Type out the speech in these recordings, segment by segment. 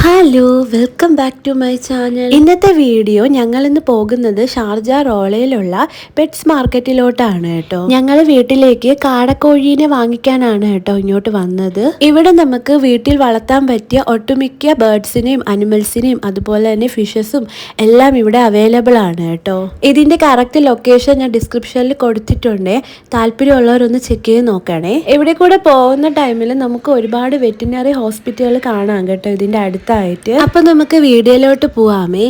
Hello welcome back to my channel. ഇന്നത്തെ video ഞങ്ങൾ ഇന്ന് പോകുന്നത് ഷാർജ റോളയിലുള്ള പെറ്റ്സ് മാർക്കറ്റിലോട്ടാണ് കേട്ടോ. ഞങ്ങൾ വീട്ടിലേക്ക് കാടക്കോഴീനെ വാങ്ങിക്കാനാണ് കേട്ടോ ഇങ്ങോട്ട് വന്നത്. ഇവിടെ നമുക്ക് വീട്ടിൽ വളർത്താൻ പറ്റിയ ഒട്ടുമിക്ക ബേർഡ്സിനെയും അനിമൽസിനെയും അതുപോലെ തന്നെ ഫിഷസും എല്ലാം ഇവിടെ അവൈലബിൾ ആണ് കേട്ടോ. ഇതിന്റെ കറക്റ്റ് ലൊക്കേഷൻ ഞാൻ ഡിസ്ക്രിപ്ഷനിൽ കൊടുത്തിട്ടുണ്ട്. താല്പര്യമുള്ളവരൊന്ന് ചെക്ക് ചെയ്ത് നോക്കണേ. ഇവിടെ കൂടെ പോകുന്ന ടൈമിൽ നമുക്ക് ഒരുപാട് വെറ്റിനറി ഹോസ്പിറ്റലുകൾ കാണാം കേട്ടോ ഇതിന്റെ അടുത്തായിട്ട്. അപ്പൊ നമുക്ക് വീഡിയോയിലോട്ട് പോവാമേ.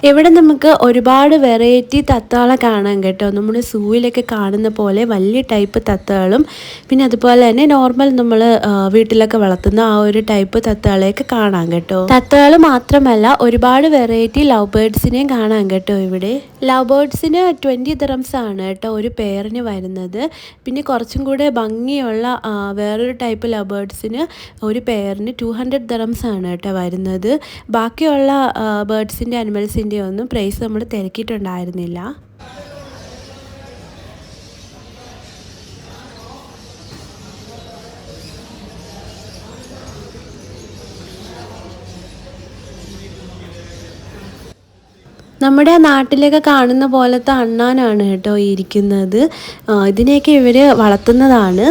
ഇവിടെ നമുക്ക് ഒരുപാട് വെറൈറ്റി തത്തകളെ കാണാം കേട്ടോ. നമ്മുടെ സൂവിലൊക്കെ കാണുന്ന പോലെ വലിയ ടൈപ്പ് തത്തകളും പിന്നെ അതുപോലെ തന്നെ നോർമൽ നമ്മൾ വീട്ടിലൊക്കെ വളർത്തുന്ന ആ ഒരു ടൈപ്പ് തത്തകളെയൊക്കെ കാണാം കേട്ടോ. തത്തകൾ മാത്രമല്ല ഒരുപാട് വെറൈറ്റി ലവ് ബേർഡ്സിനെയും കാണാം കേട്ടോ. ഇവിടെ ലവ് ബേർഡ്സിന് 20 ദിറംസ് ആണ് കേട്ടോ ഒരു പെയറിന് വരുന്നത്. പിന്നെ കുറച്ചും കൂടെ ഭംഗിയുള്ള വേറൊരു ടൈപ്പ് ലവ് ബേർഡ്സിന് ഒരു പെയറിന് 200 ദിറംസ് ആണ് കേട്ടോ വരുന്നത്. ബാക്കിയുള്ള ബേർഡ്സിൻ്റെ അനിമൽസിൻ്റെ ഒന്നും പ്രൈസ് നമ്മൾ തിരക്കിയിട്ടുണ്ടായിരുന്നില്ല. നമ്മുടെ നാട്ടിലൊക്കെ കാണുന്ന പോലത്തെ അണ്ണാനാണ് കേട്ടോ ഇരിക്കുന്നത്. ഇതിനെയൊക്കെ ഇവർ വളർത്തുന്നതാണ്.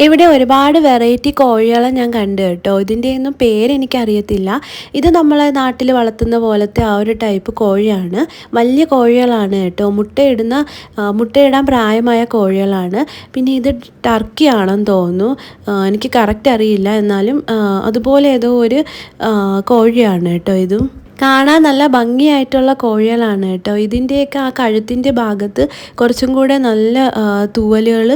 ഇവിടെ ഒരുപാട് വെറൈറ്റി കോഴികളെ ഞാൻ കണ്ടു കേട്ടോ. ഇതിൻ്റെയൊന്നും പേരെനിക്കറിയത്തില്ല. ഇത് നമ്മളെ നാട്ടിൽ വളർത്തുന്ന പോലത്തെ ആ ഒരു ടൈപ്പ് കോഴിയാണ്. വലിയ കോഴികളാണ് കേട്ടോ. മുട്ടയിടാൻ പ്രായമായ കോഴികളാണ്. പിന്നെ ഇത് ടർക്കി ആണെന്ന് തോന്നുന്നു. എനിക്ക് കറക്റ്റ് അറിയില്ല. എന്നാലും അതുപോലെ ഏതോ ഒരു കോഴിയാണ് കേട്ടോ ഇതും. കാണാൻ നല്ല ഭംഗിയായിട്ടുള്ള കോഴികളാണ് കേട്ടോ. ഇതിൻ്റെയൊക്കെ ആ കഴുത്തിൻ്റെ ഭാഗത്ത് കുറച്ചും കൂടെ നല്ല തൂവലുകൾ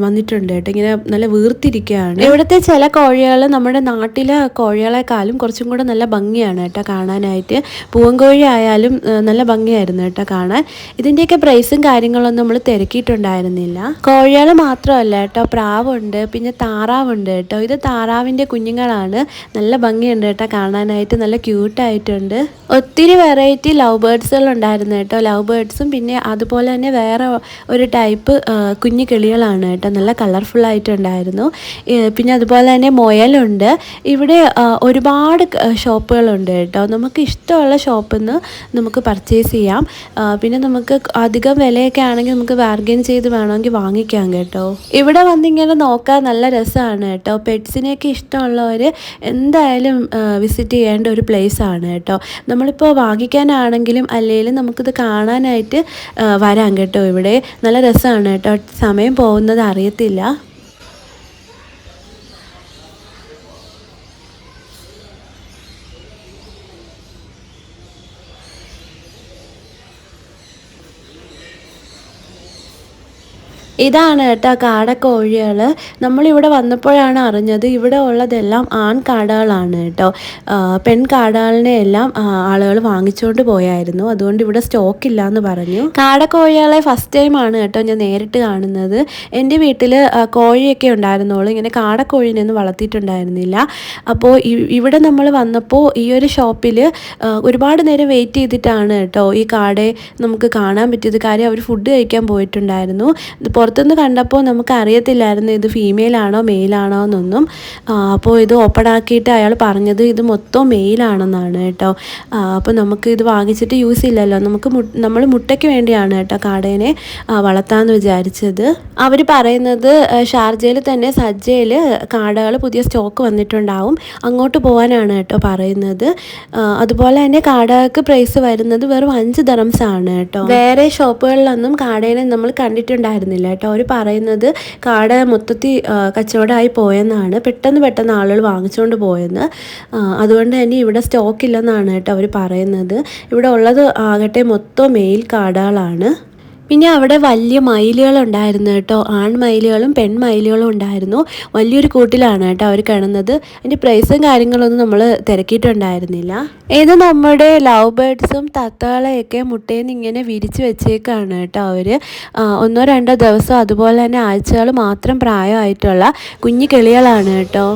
വന്നിട്ടുണ്ട് കേട്ടോ. ഇങ്ങനെ നല്ല വീർത്തിരിക്കുകയാണ്. ഇവിടുത്തെ ചില കോഴികൾ നമ്മുടെ നാട്ടിലെ കോഴികളെക്കാളും കുറച്ചും കൂടെ നല്ല ഭംഗിയാണ് കേട്ടോ കാണാനായിട്ട്. പൂവൻകോഴി ആയാലും നല്ല ഭംഗിയായിരുന്നു കേട്ടോ കാണാൻ. ഇതിൻ്റെയൊക്കെ പ്രൈസും കാര്യങ്ങളൊന്നും നമ്മൾ തിരക്കിയിട്ടുണ്ടായിരുന്നില്ല. കോഴികൾ മാത്രമല്ല കേട്ടോ, പ്രാവുണ്ട് പിന്നെ താറാവുണ്ട് കേട്ടോ. ഇത് താറാവിൻ്റെ കുഞ്ഞുങ്ങളാണ്. നല്ല ഭംഗിയുണ്ട് കേട്ടോ കാണാനായിട്ട്. നല്ല ക്യൂട്ടായിട്ടുണ്ട്. ഒത്തിരി വെറൈറ്റി ലവ് ബേർഡ്സുകൾ ഉണ്ടായിരുന്നു കേട്ടോ. ലവ് ബേർഡ്സും പിന്നെ അതുപോലെ തന്നെ വേറെ ഒരു ടൈപ്പ് കുഞ്ഞു കിളികളാണ് കേട്ടോ. നല്ല കളർഫുൾ ആയിട്ടുണ്ടായിരുന്നു. പിന്നെ അതുപോലെ തന്നെ മുയലുണ്ട്. ഇവിടെ ഒരുപാട് ഷോപ്പുകളുണ്ട് കേട്ടോ. നമുക്ക് ഇഷ്ടമുള്ള ഷോപ്പിൽ നിന്ന് നമുക്ക് പർച്ചേസ് ചെയ്യാം. പിന്നെ നമുക്ക് അധികം വിലയൊക്കെ ആണെങ്കിൽ നമുക്ക് ബാർഗെയിൻ ചെയ്ത് വേണമെങ്കിൽ വാങ്ങിക്കാം കേട്ടോ. ഇവിടെ വന്നിങ്ങനെ നോക്കാൻ നല്ല രസമാണ് കേട്ടോ. പെറ്റ്സിനെയൊക്കെ ഇഷ്ടമുള്ളവർ എന്തായാലും വിസിറ്റ് ചെയ്യേണ്ട ഒരു പ്ലേസ് ആണ് കേട്ടോ. നമ്മളിപ്പോൾ വാങ്ങിക്കാനാണെങ്കിലും അല്ലെങ്കിലും നമുക്കിത് കാണാനായിട്ട് വരാം കേട്ടോ. ഇവിടെ നല്ല രസമാണ് കേട്ടോ. സമയം പോകുന്നത് അറിയത്തില്ല. ഇതാണ് കേട്ടോ കാടക്കോഴികൾ. നമ്മളിവിടെ വന്നപ്പോഴാണ് അറിഞ്ഞത് ഇവിടെ ഉള്ളതെല്ലാം ആൺകാടകളാണ് കേട്ടോ. പെൺകാടകളിനെ എല്ലാം ആളുകൾ വാങ്ങിച്ചുകൊണ്ട് പോയായിരുന്നു. അതുകൊണ്ട് ഇവിടെ സ്റ്റോക്ക് ഇല്ല എന്ന് പറഞ്ഞു. കാടക്കോഴികളെ ഫസ്റ്റ് ടൈമാണ് കേട്ടോ ഞാൻ നേരിട്ട് കാണുന്നത്. എൻ്റെ വീട്ടിൽ കോഴിയൊക്കെ ഉണ്ടായിരുന്നുള്ളൂ. ഇങ്ങനെ കാടക്കോഴീനെയൊന്നും വളർത്തിയിട്ടുണ്ടായിരുന്നില്ല. അപ്പോൾ ഇവിടെ നമ്മൾ വന്നപ്പോൾ ഈ ഒരു ഷോപ്പിൽ ഒരുപാട് നേരം വെയിറ്റ് ചെയ്തിട്ടാണ് കേട്ടോ ഈ കാടയെ നമുക്ക് കാണാൻ പറ്റിയത്. കാര്യം അവർ ഫുഡ് കഴിക്കാൻ പോയിട്ടുണ്ടായിരുന്നു. പുറത്തുനിന്ന് കണ്ടപ്പോൾ നമുക്ക് അറിയത്തില്ലായിരുന്നു ഇത് ഫീമെയിൽ ആണോ മെയിൽ ആണോ എന്നൊന്നും. അപ്പോൾ ഇത് ഓപ്പൺ ആക്കിയിട്ട് അയാൾ പറഞ്ഞത് ഇത് മൊത്തം മെയിലാണെന്നാണ് കേട്ടോ. അപ്പോൾ നമുക്ക് ഇത് വാങ്ങിച്ചിട്ട് യൂസ് ഇല്ലല്ലോ. നമ്മൾ മുട്ടയ്ക്ക് വേണ്ടിയാണ് കേട്ടോ കാടേനെ വളർത്താമെന്ന് വിചാരിച്ചത്. അവർ പറയുന്നത് ഷാർജയിൽ തന്നെ സജ്ജയിൽ കാടകൾ പുതിയ സ്റ്റോക്ക് വന്നിട്ടുണ്ടാവും, അങ്ങോട്ട് പോകാനാണ് കേട്ടോ പറയുന്നത്. അതുപോലെ തന്നെ കാടകൾക്ക് പ്രൈസ് വരുന്നത് വെറും 5 ദിറംസ് ആണ് കേട്ടോ. വേറെ ഷോപ്പുകളിലൊന്നും കാടേനെ നമ്മൾ കണ്ടിട്ടുണ്ടായിരുന്നില്ല കേട്ടോ. അവർ പറയുന്നത് കാട മൊത്തത്തിൽ കച്ചവടമായി പോയെന്നാണ്. പെട്ടെന്ന് ആളുകൾ വാങ്ങിച്ചുകൊണ്ട് പോയെന്ന്. അതുകൊണ്ട് തന്നെ ഇവിടെ സ്റ്റോക്ക് ഇല്ലെന്നാണ് കേട്ടോ അവർ പറയുന്നത്. ഇവിടെ ഉള്ളത് ആകട്ടെ മൊത്തം മെയിൽ കാടകളാണ്. പിന്നെ അവിടെ വലിയ മയിലുകളുണ്ടായിരുന്നു കേട്ടോ. ആൺമയിലുകളും പെൺമയിലുകളും ഉണ്ടായിരുന്നു. വലിയൊരു കൂട്ടിലാണ് കേട്ടോ അവർ കിടന്നത്. അതിൻ്റെ പ്രൈസും കാര്യങ്ങളൊന്നും നമ്മൾ തിരക്കിയിട്ടുണ്ടായിരുന്നില്ല. ഇത് നമ്മുടെ ലവ് ബേർഡ്സും തത്തകളെയൊക്കെ മുട്ടയിൽ നിന്ന് ഇങ്ങനെ വിരിച്ച് വെച്ചേക്കാണ് കേട്ടോ അവർ. 1-2 ദിവസം അതുപോലെ തന്നെ ആഴ്ചകൾ മാത്രം പ്രായമായിട്ടുള്ള കുഞ്ഞു കിളികളാണ് കേട്ടോ.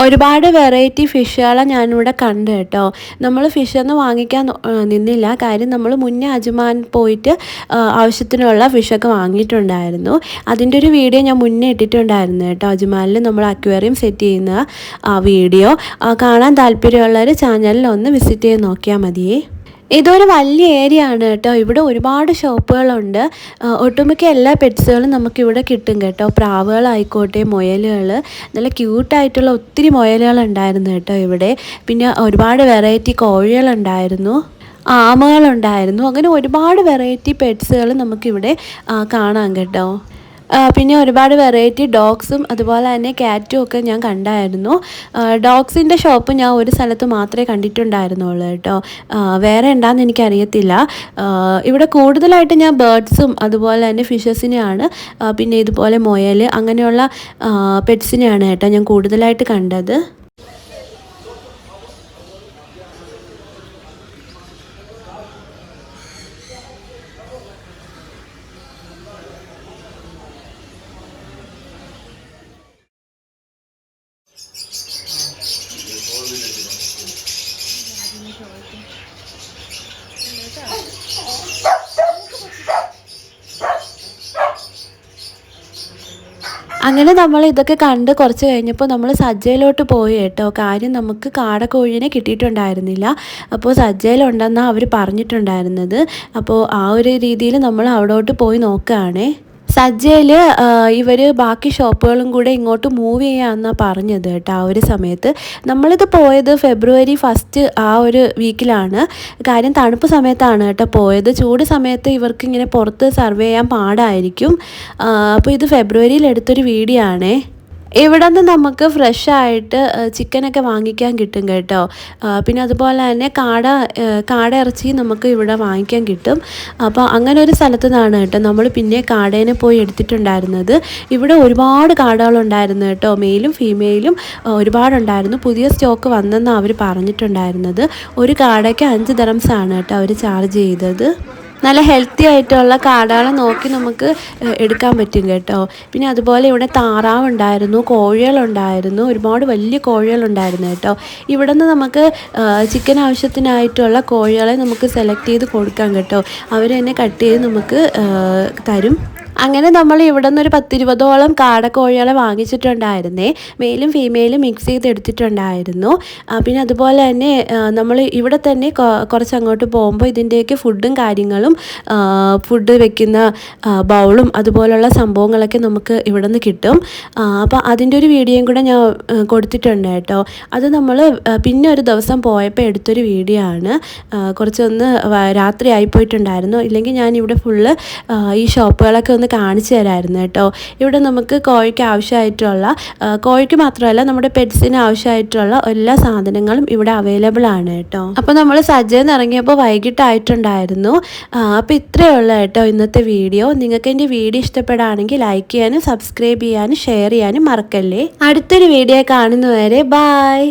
ഒരുപാട് വെറൈറ്റി ഫിഷുകളെ ഞാനിവിടെ കണ്ടു കേട്ടോ. നമ്മൾ ഫിഷൊന്നും വാങ്ങിക്കാൻ നിന്നില്ല. കാര്യം നമ്മൾ മുന്നേ അജ്മാൻ പോയിട്ട് ആവശ്യത്തിനുള്ള ഫിഷൊക്കെ വാങ്ങിയിട്ടുണ്ടായിരുന്നു. അതിൻ്റെ ഒരു വീഡിയോ ഞാൻ മുന്നേ ഇട്ടിട്ടുണ്ടായിരുന്നു കേട്ടോ. അജ്മാനിൽ നമ്മൾ അക്വേറിയം സെറ്റ് ചെയ്യുന്ന വീഡിയോ കാണാൻ താല്പര്യമുള്ളവർ ചാനലിൽ ഒന്ന് വിസിറ്റ് ചെയ്ത് നോക്കിയാൽ മതിയേ. ഇതൊരു വലിയ ഏരിയ ആണ് കേട്ടോ. ഇവിടെ ഒരുപാട് ഷോപ്പുകളുണ്ട്. ഒട്ടുമിക്ക എല്ലാ പെറ്റ്സുകളും നമുക്കിവിടെ കിട്ടും കേട്ടോ. പ്രാവുകളായിക്കോട്ടെ, മുയലുകൾ, നല്ല ക്യൂട്ടായിട്ടുള്ള ഒത്തിരി മുയലുകളുണ്ടായിരുന്നു കേട്ടോ ഇവിടെ. പിന്നെ ഒരുപാട് വെറൈറ്റി കോഴികളുണ്ടായിരുന്നു, ആമകളുണ്ടായിരുന്നു. അങ്ങനെ ഒരുപാട് വെറൈറ്റി പെറ്റ്സുകൾ നമുക്കിവിടെ കാണാം കേട്ടോ. പിന്നെ ഒരുപാട് വെറൈറ്റി ഡോഗ്സും അതുപോലെ തന്നെ ക്യാറ്റും ഒക്കെ ഞാൻ കണ്ടായിരുന്നു. ഡോഗ്സിൻ്റെ ഷോപ്പ് ഞാൻ ഒരു സ്ഥലത്ത് മാത്രമേ കണ്ടിട്ടുണ്ടായിരുന്നുള്ളൂ കേട്ടോ. വേറെ ഉണ്ടാകുന്ന എനിക്കറിയത്തില്ല. ഇവിടെ കൂടുതലായിട്ട് ഞാൻ ബേർഡ്സും അതുപോലെ തന്നെ ഫിഷസിനെയാണ്, പിന്നെ ഇതുപോലെ മുയൽ അങ്ങനെയുള്ള പെറ്റ്സിനെയാണ് കേട്ടോ ഞാൻ കൂടുതലായിട്ട് കണ്ടത്. അങ്ങനെ നമ്മൾ ഇതൊക്കെ കണ്ട് കുറച്ച് കഴിഞ്ഞപ്പോൾ നമ്മൾ സജ്ജയിലോട്ട് പോയി കേട്ടോ. കാര്യം നമുക്ക് കാടക്കോഴിനെ കിട്ടിയിട്ടുണ്ടായിരുന്നില്ല. അപ്പോൾ സജ്ജയിലുണ്ടെന്നാണ് അവർ പറഞ്ഞിട്ടുണ്ടായിരുന്നത്. അപ്പോൾ ആ ഒരു രീതിയിൽ നമ്മൾ അവിടോട്ട് പോയി നോക്കുകയാണേ. സജ്ജയിൽ ഇവർ ബാക്കി ഷോപ്പുകളും കൂടെ ഇങ്ങോട്ട് മൂവ് ചെയ്യാമെന്നാണ് പറഞ്ഞത് കേട്ടോ. ആ ഒരു സമയത്ത് നമ്മളിത് പോയത് ഫെബ്രുവരി 1 ആ ഒരു വീക്കിലാണ്. കാര്യം തണുപ്പ് സമയത്താണ് കേട്ടോ പോയത്. ചൂട് സമയത്ത് ഇവർക്ക് ഇങ്ങനെ പുറത്ത് സർവേ ചെയ്യാൻ പാടായിരിക്കും. അപ്പോൾ ഇത് ഫെബ്രുവരിയിൽ എടുത്തൊരു വീഡിയോ ആണേ. ഇവിടെ നിന്ന് നമുക്ക് ഫ്രഷായിട്ട് ചിക്കനൊക്കെ വാങ്ങിക്കാൻ കിട്ടും കേട്ടോ. പിന്നെ അതുപോലെ തന്നെ കാട ഇറച്ചി നമുക്ക് ഇവിടെ വാങ്ങിക്കാൻ കിട്ടും. അപ്പോൾ അങ്ങനെ ഒരു സ്ഥലത്ത് നിന്നാണ് കേട്ടോ നമ്മൾ പിന്നെ കാടേനെ പോയി എടുത്തിട്ടുണ്ടായിരുന്നത്. ഇവിടെ ഒരുപാട് കാടകളുണ്ടായിരുന്നു കേട്ടോ. മെയിലും ഫീമെയിലും ഒരുപാടുണ്ടായിരുന്നു. പുതിയ സ്റ്റോക്ക് വന്നെന്നാണ് അവർ പറഞ്ഞിട്ടുണ്ടായിരുന്നത്. ഒരു കാടയ്ക്ക് 5 ദിറംസാണ് കേട്ടോ അവർ ചാർജ് ചെയ്തത്. നല്ല ഹെൽത്തി ആയിട്ടുള്ള കാടകളെ നോക്കി നമുക്ക് എടുക്കാൻ പറ്റും കേട്ടോ. പിന്നെ അതുപോലെ ഇവിടെ താറാവുണ്ടായിരുന്നു, കോഴികളുണ്ടായിരുന്നു, ഒരുപാട് വലിയ കോഴികളുണ്ടായിരുന്നു കേട്ടോ. ഇവിടെ നിന്ന് നമുക്ക് ചിക്കൻ ആവശ്യത്തിനായിട്ടുള്ള കോഴികളെ നമുക്ക് സെലക്ട് ചെയ്ത് കൊടുക്കാം കേട്ടോ. അവർ തന്നെ കട്ട് ചെയ്ത് നമുക്ക് തരും. അങ്ങനെ നമ്മൾ ഇവിടെ നിന്നൊരു 10-20ഓളം കാടക്കോഴികളെ വാങ്ങിച്ചിട്ടുണ്ടായിരുന്നേ. മെയിലും ഫീമെയിലും മിക്സ് ചെയ്ത് എടുത്തിട്ടുണ്ടായിരുന്നു. പിന്നെ അതുപോലെ തന്നെ നമ്മൾ ഇവിടെ തന്നെ കുറച്ച് അങ്ങോട്ട് പോകുമ്പോൾ ഇതിൻ്റെയൊക്കെ ഫുഡും കാര്യങ്ങളും ഫുഡ് വെക്കുന്ന ബൗളും അതുപോലുള്ള സംഭവങ്ങളൊക്കെ നമുക്ക് ഇവിടെ നിന്ന് കിട്ടും. അപ്പോൾ അതിൻ്റെ ഒരു വീഡിയോയും കൂടെ ഞാൻ കൊടുത്തിട്ടുണ്ട് കേട്ടോ. അത് നമ്മൾ പിന്നെ ഒരു ദിവസം പോയപ്പോൾ എടുത്തൊരു വീഡിയോ ആണ്. കുറച്ചൊന്ന് രാത്രി ആയിപ്പോയിട്ടുണ്ടായിരുന്നു. ഇല്ലെങ്കിൽ ഞാനിവിടെ ഫുള്ള് ഈ ഷോപ്പുകളൊക്കെ ഒന്ന് കാണിച്ചു തരായിരുന്നു കേട്ടോ. ഇവിടെ നമുക്ക് കോഴിക്ക് ആവശ്യമായിട്ടുള്ള, കോഴിക്ക് മാത്രമല്ല നമ്മുടെ പെറ്റ്സിന് ആവശ്യമായിട്ടുള്ള എല്ലാ സാധനങ്ങളും ഇവിടെ അവൈലബിൾ ആണ് കേട്ടോ. അപ്പോൾ നമ്മൾ സജ്ജയിൽ നിന്ന് ഇറങ്ങിയപ്പോൾ വൈകിട്ടായിട്ടുണ്ടായിരുന്നു. അപ്പോൾ ഇത്രയേ ഉള്ളൂ കേട്ടോ ഇന്നത്തെ വീഡിയോ. നിങ്ങൾക്ക് എൻ്റെ വീഡിയോ ഇഷ്ടപ്പെടുകയാണെങ്കിൽ ലൈക്ക് ചെയ്യാനും സബ്സ്ക്രൈബ് ചെയ്യാനും ഷെയർ ചെയ്യാനും മറക്കല്ലേ. അടുത്തൊരു വീഡിയോ കാണുന്നവരെ ബായ്.